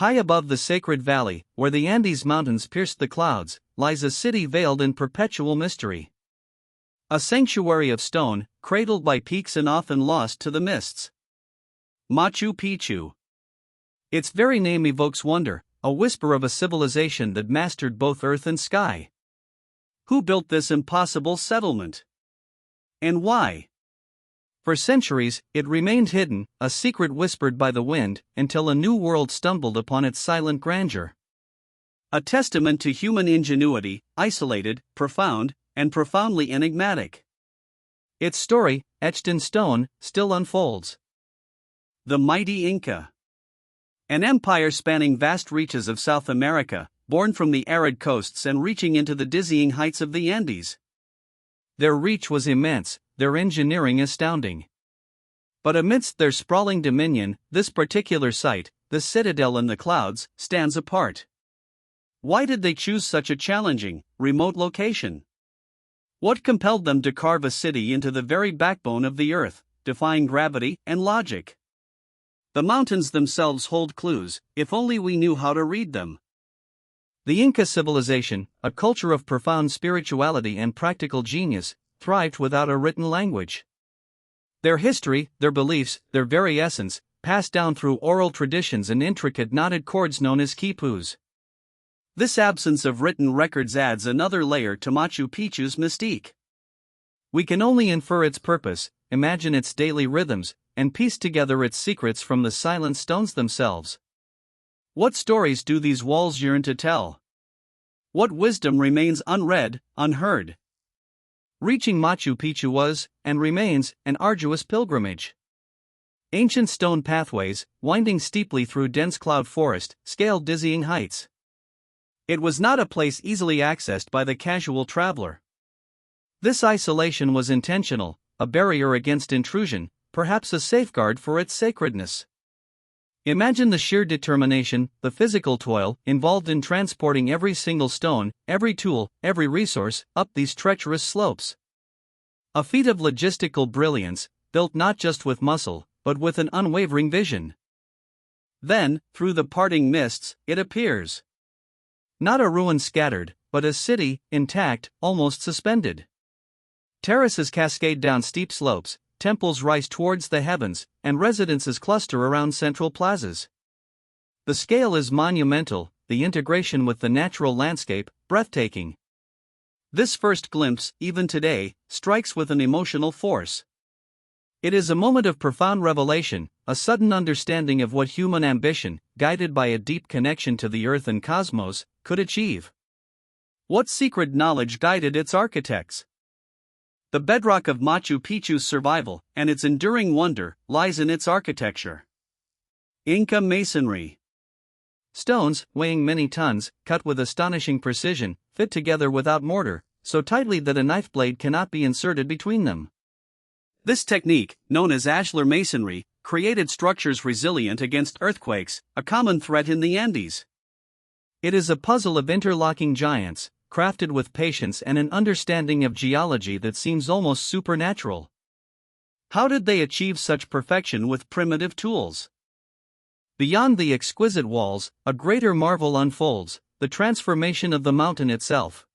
High above the sacred valley, where the Andes Mountains pierced the clouds, lies a city veiled in perpetual mystery. A sanctuary of stone, cradled by peaks and often lost to the mists. Machu Picchu. Its very name evokes wonder, a whisper of a civilization that mastered both earth and sky. Who built this impossible settlement? And why? For centuries, it remained hidden, a secret whispered by the wind, until a new world stumbled upon its silent grandeur. A testament to human ingenuity, isolated, profound, and profoundly enigmatic. Its story, etched in stone, still unfolds. The mighty Inca. An empire spanning vast reaches of South America, born from the arid coasts and reaching into the dizzying heights of the Andes. Their reach was immense, their engineering astounding. But amidst their sprawling dominion, this particular site, the citadel in the clouds, stands apart. Why did they choose such a challenging, remote location? What compelled them to carve a city into the very backbone of the earth, defying gravity and logic? The mountains themselves hold clues, if only we knew how to read them. The Inca civilization, a culture of profound spirituality and practical genius, thrived without a written language. Their history, their beliefs, their very essence, passed down through oral traditions and intricate knotted cords known as quipus. This absence of written records adds another layer to Machu Picchu's mystique. We can only infer its purpose, imagine its daily rhythms, and piece together its secrets from the silent stones themselves. What stories do these walls yearn to tell? What wisdom remains unread, unheard? Reaching Machu Picchu was, and remains, an arduous pilgrimage. Ancient stone pathways, winding steeply through dense cloud forest, scaled dizzying heights. It was not a place easily accessed by the casual traveler. This isolation was intentional, a barrier against intrusion, perhaps a safeguard for its sacredness. Imagine the sheer determination, the physical toil, involved in transporting every single stone, every tool, every resource, up these treacherous slopes. A feat of logistical brilliance, built not just with muscle, but with an unwavering vision. Then, through the parting mists, it appears. Not a ruin scattered, but a city, intact, almost suspended. Terraces cascade down steep slopes, temples rise towards the heavens, and residences cluster around central plazas. The scale is monumental, the integration with the natural landscape, breathtaking. This first glimpse, even today, strikes with an emotional force. It is a moment of profound revelation, a sudden understanding of what human ambition, guided by a deep connection to the earth and cosmos, could achieve. What secret knowledge guided its architects? The bedrock of Machu Picchu's survival, and its enduring wonder, lies in its architecture. Inca masonry. Stones, weighing many tons, cut with astonishing precision, fit together without mortar, so tightly that a knife blade cannot be inserted between them. This technique, known as ashlar masonry, created structures resilient against earthquakes, a common threat in the Andes. It is a puzzle of interlocking giants, crafted with patience and an understanding of geology that seems almost supernatural. How did they achieve such perfection with primitive tools? Beyond the exquisite walls, a greater marvel unfolds, the transformation of the mountain itself.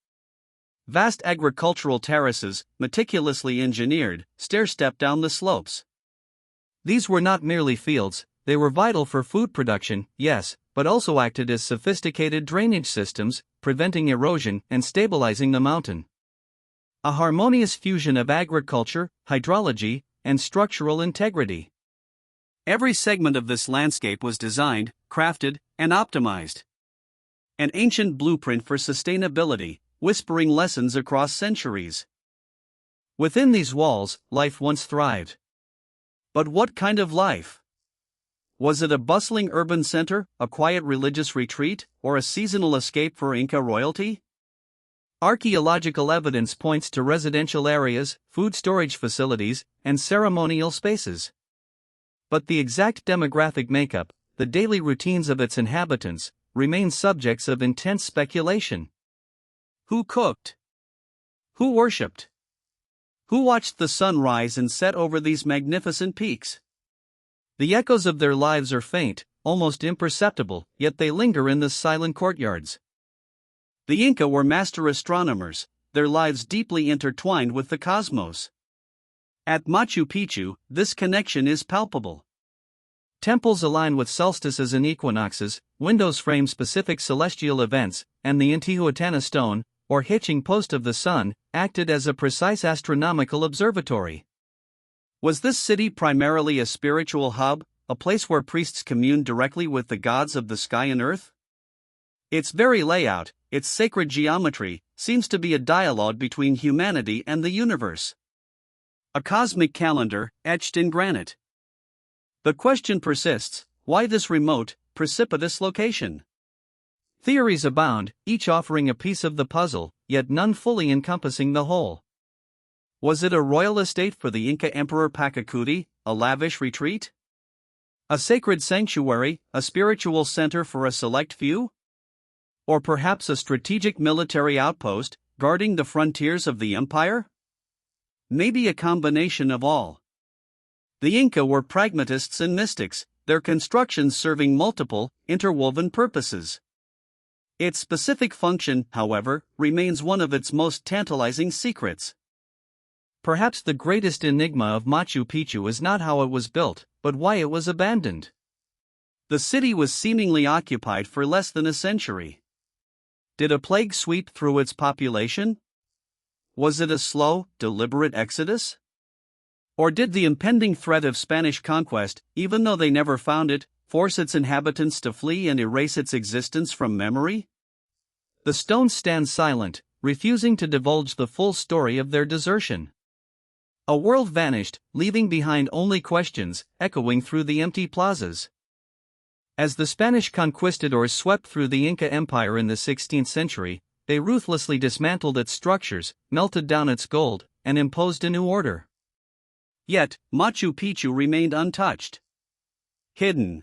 Vast agricultural terraces, meticulously engineered, stair-step down the slopes. These were not merely fields, they were vital for food production, yes, but also acted as sophisticated drainage systems, preventing erosion and stabilizing the mountain. A harmonious fusion of agriculture, hydrology, and structural integrity. Every segment of this landscape was designed, crafted, and optimized. An ancient blueprint for sustainability, whispering lessons across centuries. Within these walls, life once thrived. But what kind of life? Was it a bustling urban center, a quiet religious retreat, or a seasonal escape for Inca royalty? Archaeological evidence points to residential areas, food storage facilities, and ceremonial spaces. But the exact demographic makeup, the daily routines of its inhabitants, remain subjects of intense speculation. Who cooked? Who worshipped? Who watched the sun rise and set over these magnificent peaks? The echoes of their lives are faint, almost imperceptible, yet they linger in the silent courtyards. The Inca were master astronomers, their lives deeply intertwined with the cosmos. At Machu Picchu, this connection is palpable. Temples align with solstices and equinoxes, windows frame specific celestial events, and the Intihuatana stone, or hitching post of the sun, acted as a precise astronomical observatory. Was this city primarily a spiritual hub, a place where priests communed directly with the gods of the sky and earth? Its very layout, its sacred geometry, seems to be a dialogue between humanity and the universe. A cosmic calendar, etched in granite. The question persists, why this remote, precipitous location? Theories abound, each offering a piece of the puzzle, yet none fully encompassing the whole. Was it a royal estate for the Inca Emperor Pachacuti, a lavish retreat? A sacred sanctuary, a spiritual center for a select few? Or perhaps a strategic military outpost, guarding the frontiers of the empire? Maybe a combination of all. The Inca were pragmatists and mystics, their constructions serving multiple, interwoven purposes. Its specific function, however, remains one of its most tantalizing secrets. Perhaps the greatest enigma of Machu Picchu is not how it was built, but why it was abandoned. The city was seemingly occupied for less than a century. Did a plague sweep through its population? Was it a slow, deliberate exodus? Or did the impending threat of Spanish conquest, even though they never found it, force its inhabitants to flee and erase its existence from memory? The stones stand silent, refusing to divulge the full story of their desertion. A world vanished, leaving behind only questions, echoing through the empty plazas. As the Spanish conquistadors swept through the Inca Empire in the 16th century, they ruthlessly dismantled its structures, melted down its gold, and imposed a new order. Yet, Machu Picchu remained untouched. Hidden.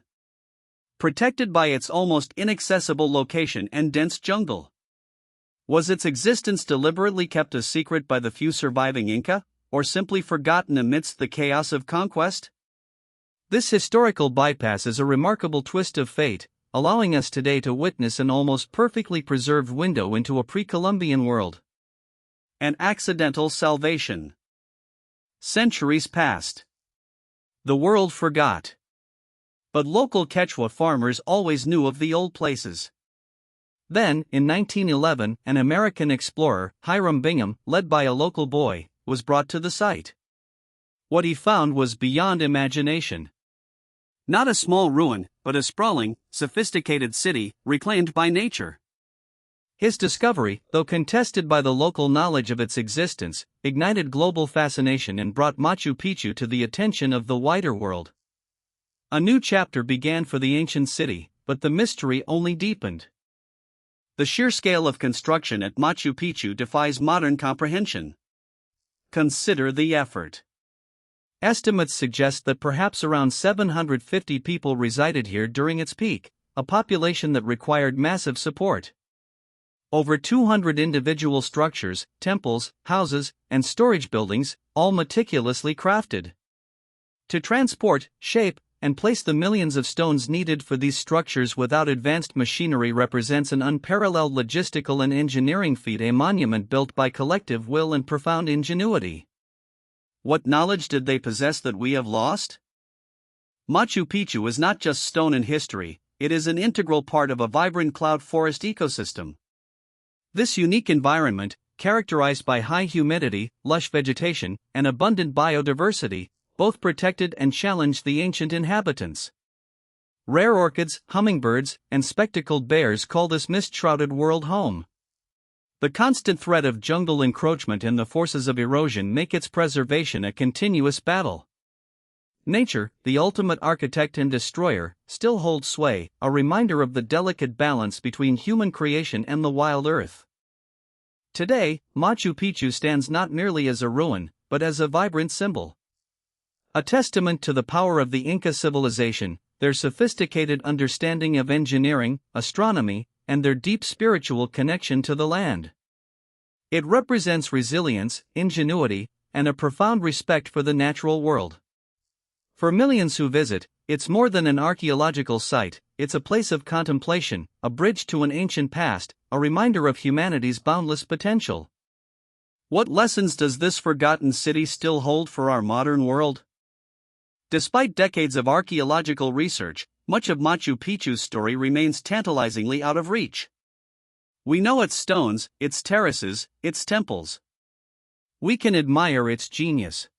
Protected by its almost inaccessible location and dense jungle. Was its existence deliberately kept a secret by the few surviving Inca, or simply forgotten amidst the chaos of conquest? This historical bypass is a remarkable twist of fate, allowing us today to witness an almost perfectly preserved window into a pre-Columbian world. An accidental salvation. Centuries passed. The world forgot. But local Quechua farmers always knew of the old places. Then, in 1911, an American explorer, Hiram Bingham, led by a local boy, was brought to the site. What he found was beyond imagination. Not a small ruin, but a sprawling, sophisticated city, reclaimed by nature. His discovery, though contested by the local knowledge of its existence, ignited global fascination and brought Machu Picchu to the attention of the wider world. A new chapter began for the ancient city, but the mystery only deepened. The sheer scale of construction at Machu Picchu defies modern comprehension. Consider the effort. Estimates suggest that perhaps around 750 people resided here during its peak, a population that required massive support. Over 200 individual structures, temples, houses, and storage buildings, all meticulously crafted. To transport, shape, and place the millions of stones needed for these structures without advanced machinery represents an unparalleled logistical and engineering feat, a monument built by collective will and profound ingenuity. What knowledge did they possess that we have lost? Machu Picchu is not just stone and history, it is an integral part of a vibrant cloud forest ecosystem. This unique environment, characterized by high humidity, lush vegetation, and abundant biodiversity, both protected and challenged the ancient inhabitants. Rare orchids, hummingbirds, and spectacled bears call this mist-shrouded world home. The constant threat of jungle encroachment and the forces of erosion make its preservation a continuous battle. Nature, the ultimate architect and destroyer, still holds sway, a reminder of the delicate balance between human creation and the wild earth. Today, Machu Picchu stands not merely as a ruin, but as a vibrant symbol. A testament to the power of the Inca civilization, their sophisticated understanding of engineering, astronomy, and their deep spiritual connection to the land. It represents resilience, ingenuity, and a profound respect for the natural world. For millions who visit, it's more than an archaeological site, it's a place of contemplation, a bridge to an ancient past, a reminder of humanity's boundless potential. What lessons does this forgotten city still hold for our modern world? Despite decades of archaeological research, much of Machu Picchu's story remains tantalizingly out of reach. We know its stones, its terraces, its temples. We can admire its genius.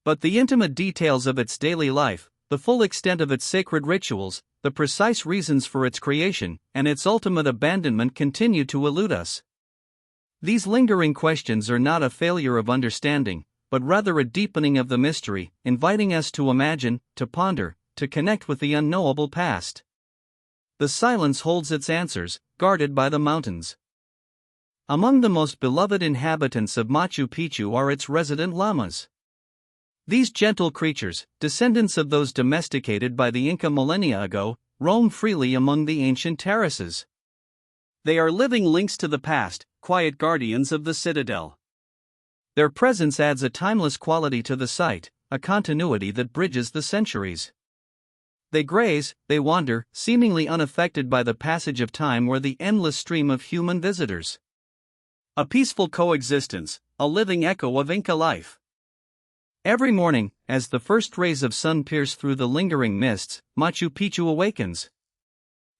But the intimate details of its daily life, the full extent of its sacred rituals, the precise reasons for its creation, and its ultimate abandonment continue to elude us. These lingering questions are not a failure of understanding, but rather a deepening of the mystery, inviting us to imagine, to ponder, to connect with the unknowable past. The silence holds its answers, guarded by the mountains. Among the most beloved inhabitants of Machu Picchu are its resident llamas. These gentle creatures, descendants of those domesticated by the Inca millennia ago, roam freely among the ancient terraces. They are living links to the past, quiet guardians of the citadel. Their presence adds a timeless quality to the site, a continuity that bridges the centuries. They graze, they wander, seemingly unaffected by the passage of time or the endless stream of human visitors. A peaceful coexistence, a living echo of Inca life. Every morning, as the first rays of sun pierce through the lingering mists, Machu Picchu awakens.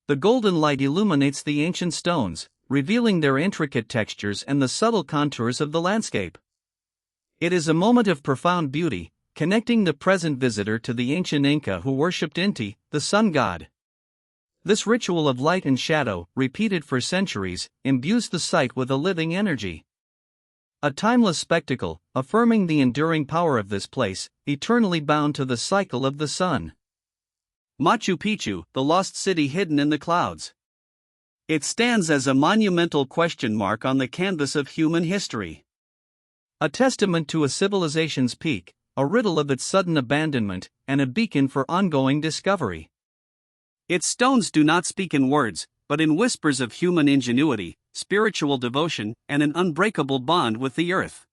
The golden light illuminates the ancient stones, revealing their intricate textures and the subtle contours of the landscape. It is a moment of profound beauty, connecting the present visitor to the ancient Inca who worshipped Inti, the sun god. This ritual of light and shadow, repeated for centuries, imbues the site with a living energy. A timeless spectacle, affirming the enduring power of this place, eternally bound to the cycle of the sun. Machu Picchu, the lost city hidden in the clouds. It stands as a monumental question mark on the canvas of human history. A testament to a civilization's peak, a riddle of its sudden abandonment, and a beacon for ongoing discovery. Its stones do not speak in words, but in whispers of human ingenuity, spiritual devotion, and an unbreakable bond with the earth.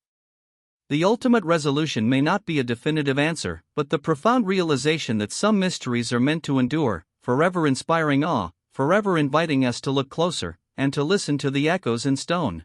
The ultimate resolution may not be a definitive answer, but the profound realization that some mysteries are meant to endure, forever inspiring awe, forever inviting us to look closer, and to listen to the echoes in stone.